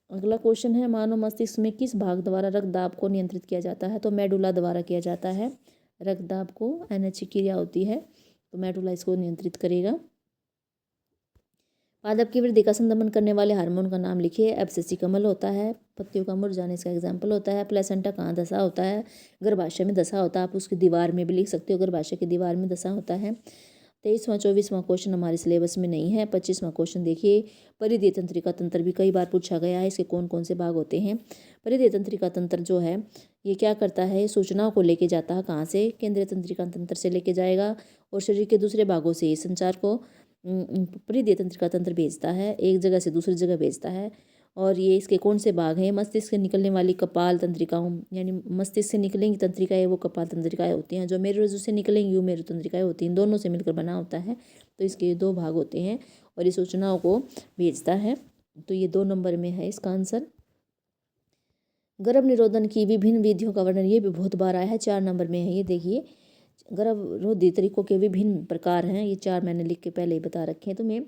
अगला क्वेश्चन है, मानव मस्तिष्क में किस भाग द्वारा रक्तदाब को नियंत्रित किया जाता है। तो मेडुला द्वारा किया जाता है। रक्तदाब को NH की क्रिया होती है, तो मेडुला इसको नियंत्रित करेगा। पादप की वृद्धि का संदमन करने वाले हार्मोन का नाम लिखिए। एब्सिसी कमल होता है, पत्तियों का मुरझाने इसका एग्जाम्पल होता है। प्लेसेंटा कहाँ धसा होता है, गर्भाशय में धसा होता है। आप उसकी दीवार में भी लिख सकते हो, गर्भाशय की दीवार में धसा होता है। 23वां 24वां क्वेश्चन हमारे सिलेबस में नहीं है। 25वां क्वेश्चन देखिए, परिधीय तंत्रिका तंत्र भी कई बार पूछा गया है, इसके कौन कौन से भाग होते हैं। परिधीय तंत्रिका तंत्र जो है ये क्या करता है, सूचनाओं को लेके जाता है कहाँ से, केंद्रीय तंत्रिका तंत्र से लेके जाएगा, और शरीर के दूसरे भागों से संचार को परिधीय तंत्रिका तंत्र भेजता है, एक जगह से दूसरी जगह भेजता है। और ये इसके कौन से भाग हैं, मस्तिष्क से निकलने वाली कपाल तंत्रिकाओं, यानी मस्तिष्क से निकलेंगी तंत्रिकाएं वो कपाल तंत्रिकाएं होती हैं। जो मेरुरज्जु से निकलेंगी वो मेरु तंत्रिकाएं होती हैं, दोनों से मिलकर बना होता है। तो इसके 2 भाग होते हैं और ये सूचनाओं को भेजता है। तो ये 2 नंबर में है इसका आंसर। गर्भ निरोधन की विभिन्न विधियों का वर्णन, ये भी बहुत बार आया है, 4 नंबर में है। ये देखिए गर्भरोधी तरीकों के विभिन्न प्रकार हैं, ये 4 मैंने लिख के पहले ही बता रखे हैं तुम्हें।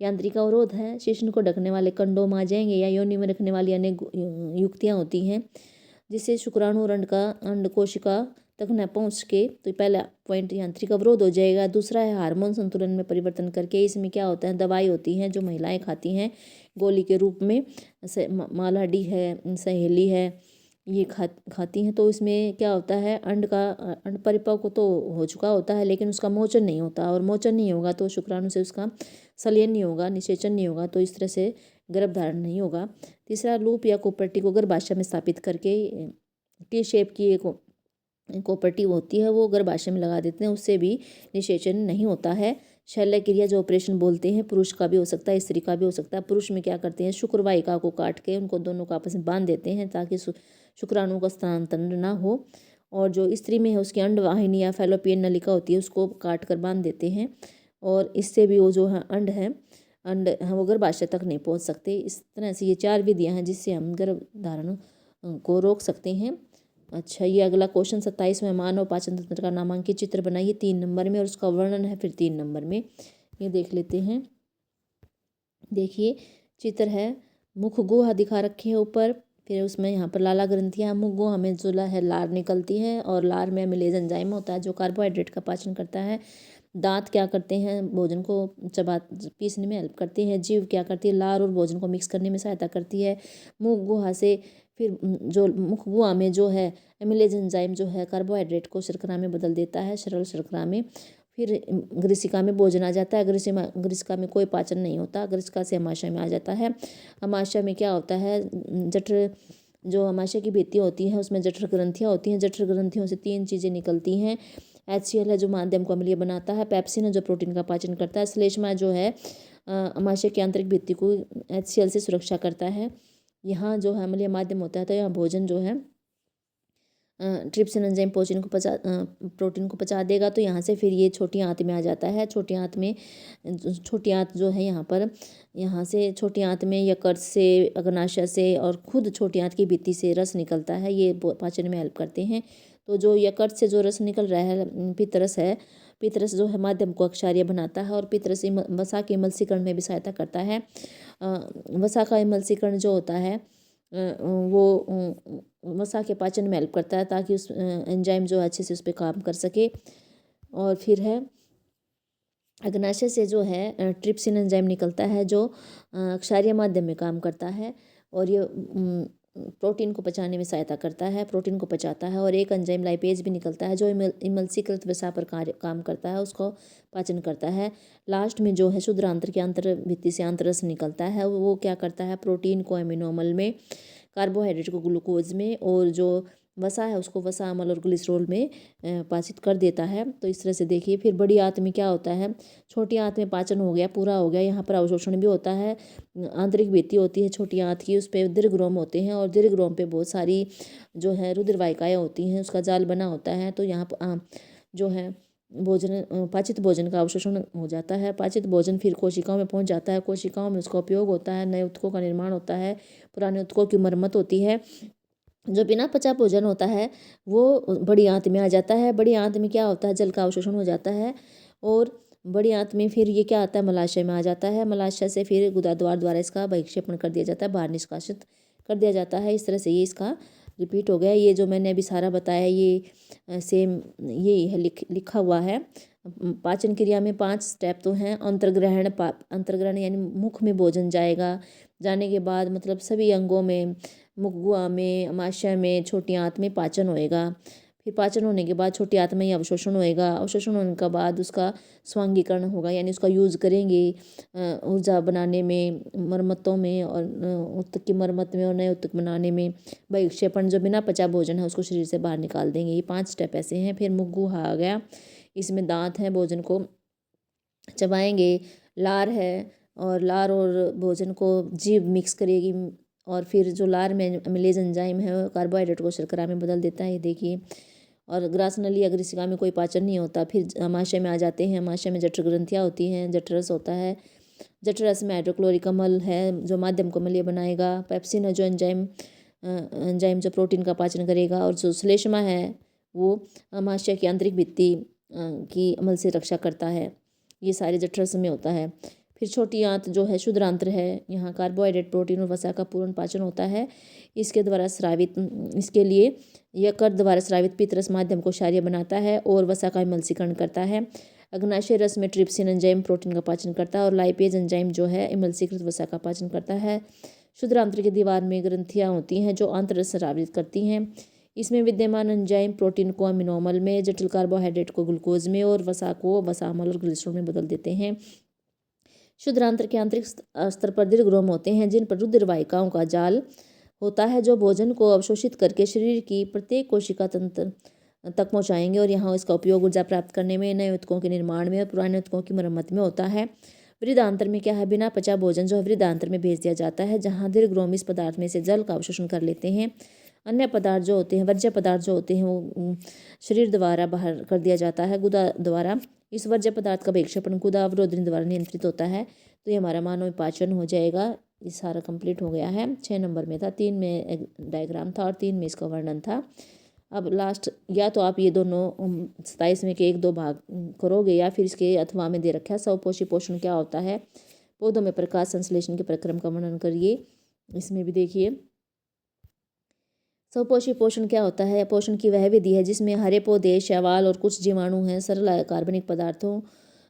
यांत्रिक अवरोध है, शिश्न को ढकने वाले कंडोम आ जाएंगे, या योनि में रखने वाली अनेक युक्तियाँ होती हैं जिससे शुक्राणु और अंड कोशिका तक न पहुँच के। तो पहला पॉइंट यांत्रिक अवरोध हो जाएगा। दूसरा है हार्मोन संतुलन में परिवर्तन करके, इसमें क्या होता है, दवाई होती हैं जो महिलाएं खाती हैं गोली के रूप में, मालाडी है, सहेली है, ये खाती हैं। तो इसमें क्या होता है, अंड परिपक्व तो हो चुका होता है लेकिन उसका मोचन नहीं होता, और मोचन नहीं होगा तो शुक्राणु से उसका संलयन नहीं होगा, निषेचन नहीं होगा, तो इस तरह से गर्भधारण नहीं होगा। तीसरा, लूप या कोपर्टी को गर्भाशय में स्थापित करके टी शेप की एक कोपर्टी होती है वो गर्भाशय में लगा देते हैं, उससे भी निषेचन नहीं होता है। शल्य क्रिया जो ऑपरेशन बोलते हैं, पुरुष का भी हो सकता है, स्त्री का भी हो सकता है। पुरुष में क्या करते हैं, शुक्रवाहिका को काट के उनको दोनों को आपस में बांध देते हैं ताकि शुक्राणु का स्थानांतरण ना हो। और जो स्त्री में है उसकी अंडवाहिनी या फैलोपियन नलिका होती है उसको काट कर बांध देते हैं, और इससे भी वो जो है अंड वो गर्भाशय तक नहीं पहुंच सकते। इस तरह से ये 4 विधियां हैं जिससे हम गर्भधारण को रोक सकते हैं। अच्छा, ये अगला क्वेश्चन 27 में, मानव पाचन तंत्र का नामांकित चित्र बनाइए 3 नंबर में, और उसका वर्णन है फिर 3 नंबर में। ये देख लेते हैं। देखिए चित्र है, मुख गुहा दिखा रखे हैं ऊपर, फिर उसमें यहाँ पर लाला ग्रंथियाँ, मुख गुहा में जो है लार निकलती है, और लार में अमिलेज एंजाइम होता है जो कार्बोहाइड्रेट का पाचन करता है। दांत क्या करते हैं, भोजन को पीसने में हेल्प करते हैं। जीभ क्या करती है, लार और भोजन को मिक्स करने में सहायता करती है। मुख गुहा से फिर जो मुख गुहा में जो है एमिलेज एंजाइम जो है कार्बोहाइड्रेट को शर्करा में बदल देता है, सरल शर्करा में। फिर ग्रिसिका में भोजन आ जाता है। ग्रिसिका में कोई पाचन नहीं होता, ग्रिसिका से अमाशय में आ जाता है। अमाशय में क्या होता है, जठर, जो अमाशय की भित्ति होती है उसमें जठर ग्रंथियाँ होती हैं। जठर ग्रंथियों से 3 चीज़ें निकलती हैं। HCl है जो माध्यम को अम्लीय बनाता है, पेप्सिन है जो प्रोटीन का पाचन करता है, श्लेष्मा जो है अमाशय की आंतरिक भित्ति को HCl से सुरक्षा करता है। यहाँ जो है अम्लीय माध्यम होता है, तो यहाँ भोजन जो है ट्रिप्सिन एंजाइम प्रोटीन को पचा देगा, तो यहाँ से फिर ये छोटी आंत में आ जाता है। छोटी आंत जो है यहाँ से छोटी आंत में यकृत से, अग्नाशय से और खुद छोटी आंत की भित्ति से रस निकलता है, ये पाचन में हेल्प करते हैं। तो जो यकृत से जो रस निकल रहा है पित्तरस है, पित्तरस जो है माध्यम को अक्षारीय बनाता है, और पित्तरस वसा के मलसीकरण में भी सहायता करता है। वसा का मलसीकरण जो होता है वो वसा के पाचन में हेल्प करता है ताकि उस एंजाइम जो अच्छे से उस पर काम कर सके। और फिर है अग्नाशय से जो है ट्रिप्सिन एंजाइम निकलता है जो क्षारीय माध्यम में काम करता है और ये प्रोटीन को पचाने में सहायता करता है, प्रोटीन को पचाता है। और एक एंजाइम लाइपेज भी निकलता है जो इमल्सीकृत वसा पर काम करता है, उसको पाचन करता है। लास्ट में जो है शुद्रांत्र के अंतर भित्ति से आंतररस निकलता है, वो क्या करता है, प्रोटीन को एमिनो अम्ल में, कार्बोहाइड्रेट को ग्लूकोज में, और जो वसा है उसको वसा अम्ल और ग्लिसरॉल में पाचित कर देता है। तो इस तरह से देखिए। फिर बड़ी आंत में क्या होता है, छोटी आंत में पाचन हो गया, पूरा हो गया, यहाँ पर अवशोषण भी होता है। आंतरिक भित्ति होती है छोटी आंत की, उस पर दीर्घरोम होते हैं और दीर्घरोम पे बहुत सारी जो है रुधिर वाहिकाएँ होती हैं, उसका जाल बना होता है। तो यहाँ पर जो है पाचित भोजन का अवशोषण हो जाता है। पाचित भोजन फिर कोशिकाओं में पहुंच जाता है, कोशिकाओं में उसका उपयोग होता है, नए ऊतकों का निर्माण होता है, पुराने ऊतकों की मरम्मत होती है। जो बिना पचा भोजन होता है वो बड़ी आंत में आ जाता है। बड़ी आंत में क्या होता है, जल का अवशोषण हो जाता है और बड़ी आंत में फिर ये क्या आता है, मलाशय में आ जाता है। मलाशय से फिर गुदाद्वार द्वारा इसका बहिक्षेपण कर दिया जाता है, बाहर निष्कासित कर दिया जाता है। इस तरह से ये इसका रिपीट हो गया। ये जो मैंने अभी सारा बताया ये सेम यही है, लिखा हुआ है। पाचन क्रिया में 5 स्टेप तो हैं। अंतर्ग्रहण यानी मुख में भोजन जाएगा, जाने के बाद मतलब सभी अंगों में, मुख गुहा में, अमाशय में, छोटी आंत में पाचन होएगा। फिर पाचन होने के बाद छोटी आंत में ही अवशोषण होएगा। अवशोषण होने के बाद उसका स्वांगीकरण होगा, यानी उसका यूज़ करेंगे ऊर्जा बनाने में, मरम्मतों में और ऊतक की मरम्मत में और नए ऊतक बनाने में। बहिक्षेपण जो बिना पचा भोजन है उसको शरीर से बाहर निकाल देंगे। ये 5 स्टेप ऐसे हैं। फिर मुख गुहा आ गया, इसमें दांत हैं, भोजन को चबाएंगे। लार है और लार और भोजन को जीभ मिक्स करेगी और फिर जो लार में अम्लेज एंजाइम है कार्बोहाइड्रेट को शर्करा में बदल देता है, देखिए। और ग्रास नली अग्रसिका में कोई पाचन नहीं होता। फिर अमाशय में आ जाते हैं। अमाशय में जठर ग्रंथियाँ होती हैं, जठरस होता है। जठरस में हाइड्रोक्लोरिक अम्ल है जो माध्यम को अम्लीय बनाएगा। पेप्सिन है जो एंजाइम जो प्रोटीन का पाचन करेगा। और जो श्लेष्मा है वो अमाशय की आंतरिक भित्ति की अम्ल से रक्षा करता है। ये सारे जठरस में होता है। फिर छोटी आंत जो है शुद्रांत्र है, यहाँ कार्बोहाइड्रेट, प्रोटीन और वसा का पूर्ण पाचन होता है। इसके द्वारा स्रावित इसके लिए यकृत द्वारा स्रावित पित्तरस माध्यम को क्षारीय बनाता है और वसा का इमल्सीकरण करता है। अग्नाशय रस में ट्रिप्सिन एंजाइम प्रोटीन का पाचन करता है और लाइपेज एंजाइम जो है इमल्सीकृत वसा का पाचन करता है। शुद्रांत्र की दीवार में ग्रंथियाँ होती हैं जो आंतररस स्रावित करती हैं। इसमें विद्यमान एंजाइम प्रोटीन को अमीनो अम्ल में, जटिल कार्बोहाइड्रेट को ग्लूकोज में और वसा को वसा अम्ल और ग्लिसरॉल में बदल देते हैं। शुद्रांत्र के आंतरिक स्तर पर दीर्घरोम होते हैं जिन पर रुधिर वाहिकाओं का जाल होता है जो भोजन को अवशोषित करके शरीर की प्रत्येक कोशिका तंत्र तक पहुंचाएंगे और यहाँ इसका उपयोग ऊर्जा प्राप्त करने में, नए ऊतकों के निर्माण में और पुराने ऊतकों की मरम्मत में होता है। वृद्धांत्र में क्या है, बिना पचा भोजन जो है वृद्धांत्र में भेज दिया जाता है जहाँ दीर्घरोम इस पदार्थ में से जल का अवशोषण कर लेते हैं। अन्य पदार्थ जो होते हैं, वर्ज्य पदार्थ जो होते हैं वो शरीर द्वारा बाहर कर दिया जाता है गुदा द्वारा। इस वर्ज्य पदार्थ का विक्षेपण गुदा अवरोधनी द्वारा नियंत्रित होता है। तो ये हमारा मानव पाचन हो जाएगा। ये सारा कंप्लीट हो गया है। 6 नंबर में था, 3 में एक डायग्राम था और 3 में इसका वर्णन था। अब लास्ट या तो आप ये दोनों 27 में के 1-2 भाग करोगे या फिर इसके अथवा में दे रखा है स्वपोषी पोषण क्या होता है, पौधों में प्रकाश संश्लेषण के प्रक्रम का वर्णन करिए। इसमें भी देखिए स्वपोषी पोषण क्या होता है। पोषण की वह विधि है जिसमें हरे पौधे, शैवाल और कुछ जीवाणु हैं सरल कार्बनिक पदार्थों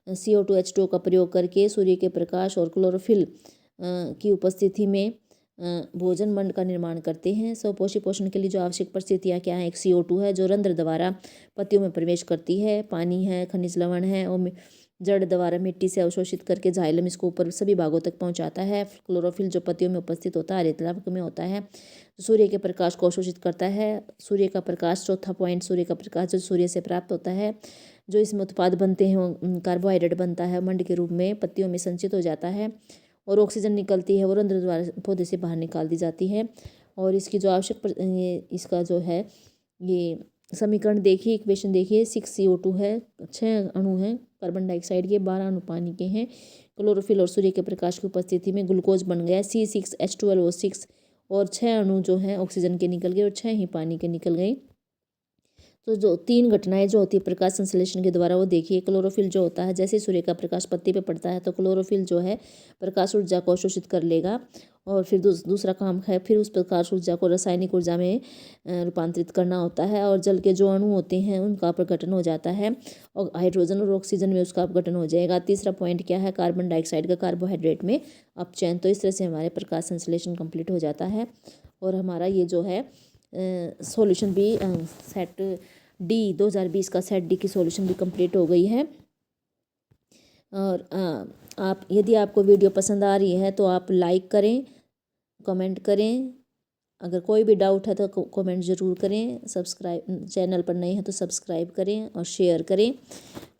CO2 H2O का प्रयोग करके सूर्य के प्रकाश और क्लोरोफिल की उपस्थिति में भोजन मंड का निर्माण करते हैं। स्वपोषी पोषण के लिए जो आवश्यक परिस्थितियाँ क्या हैं, एक CO2 है जो रंध्र द्वारा पत्तियों में प्रवेश करती है, पानी है, खनिज लवण है और जड़ द्वारा मिट्टी से अवशोषित करके जाइलम इसको ऊपर सभी भागों तक पहुंचाता है। क्लोरोफिल जो पत्तियों में उपस्थित होता है, हरितलाभ में होता है, सूर्य के प्रकाश को अवशोषित करता है। सूर्य का प्रकाश, चौथा पॉइंट, सूर्य का प्रकाश जो सूर्य से प्राप्त होता है, जो इसमें उत्पाद बनते हैं कार्बोहाइड्रेट बनता है मंड के रूप में, पत्तियों में संचित हो जाता है और ऑक्सीजन निकलती है वो रंध्र द्वारा पौधे से बाहर निकाल दी जाती है। और इसकी जो आवश्यक इसका जो है ये समीकरण देखिए, इक्वेशन देखिए। 6 CO2 है, 6 अणु हैं कार्बन डाइऑक्साइड के, 12 अणु पानी के हैं। क्लोरोफिल और सूर्य के प्रकाश की उपस्थिति में ग्लूकोज बन गया C6H12O6 और 6 अणु जो हैं ऑक्सीजन के निकल गए और 6 ही पानी के निकल गए। तो जो 3 घटनाएं जो होती है प्रकाश संश्लेषण के द्वारा वो देखिए। क्लोरोफिल जो होता है, जैसे सूर्य का प्रकाश पत्ती पे पड़ता है तो क्लोरोफिल जो है प्रकाश ऊर्जा को अवशोषित कर लेगा और फिर दूसरा काम है फिर उस प्रकाश ऊर्जा को रासायनिक ऊर्जा में रूपांतरित करना होता है और जल के जो अणु होते हैं उनका अपघटन हो जाता है और हाइड्रोजन और ऑक्सीजन में उसका अपघटन हो जाएगा। तीसरा पॉइंट क्या है, कार्बन डाइऑक्साइड का कार्बोहाइड्रेट में अपचयन। तो इस तरह से हमारे प्रकाश संश्लेषण कंप्लीट हो जाता है और हमारा ये जो है सॉल्यूशन भी सेट डी 2020 का सेट डी की सॉल्यूशन भी कंप्लीट हो गई है। और आप यदि आपको वीडियो पसंद आ रही है तो आप लाइक करें, कमेंट करें। अगर कोई भी डाउट है तो कमेंट ज़रूर करें। सब्सक्राइब, चैनल पर नए हैं तो सब्सक्राइब करें और शेयर करें।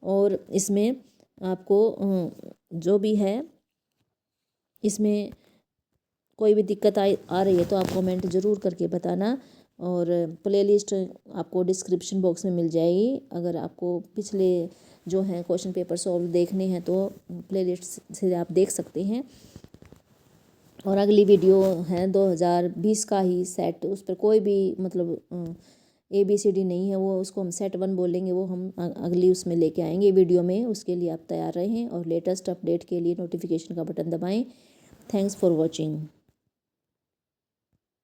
और इसमें आपको जो भी है इसमें कोई भी दिक्कत आ रही है तो आप कमेंट ज़रूर करके बताना। और प्लेलिस्ट आपको डिस्क्रिप्शन बॉक्स में मिल जाएगी। अगर आपको पिछले जो हैं क्वेश्चन पेपर सॉल्व देखने हैं तो प्लेलिस्ट से आप देख सकते हैं। और अगली वीडियो है 2020 का ही सेट, उस पर कोई भी मतलब ABCD नहीं है, वो उसको हम सेट 1 बोलेंगे, वो हम अगली उसमें लेके आएंगे वीडियो में। उसके लिए आप तैयार रहें और लेटेस्ट अपडेट के लिए नोटिफिकेशन का बटन दबाएं। Thanks for watching.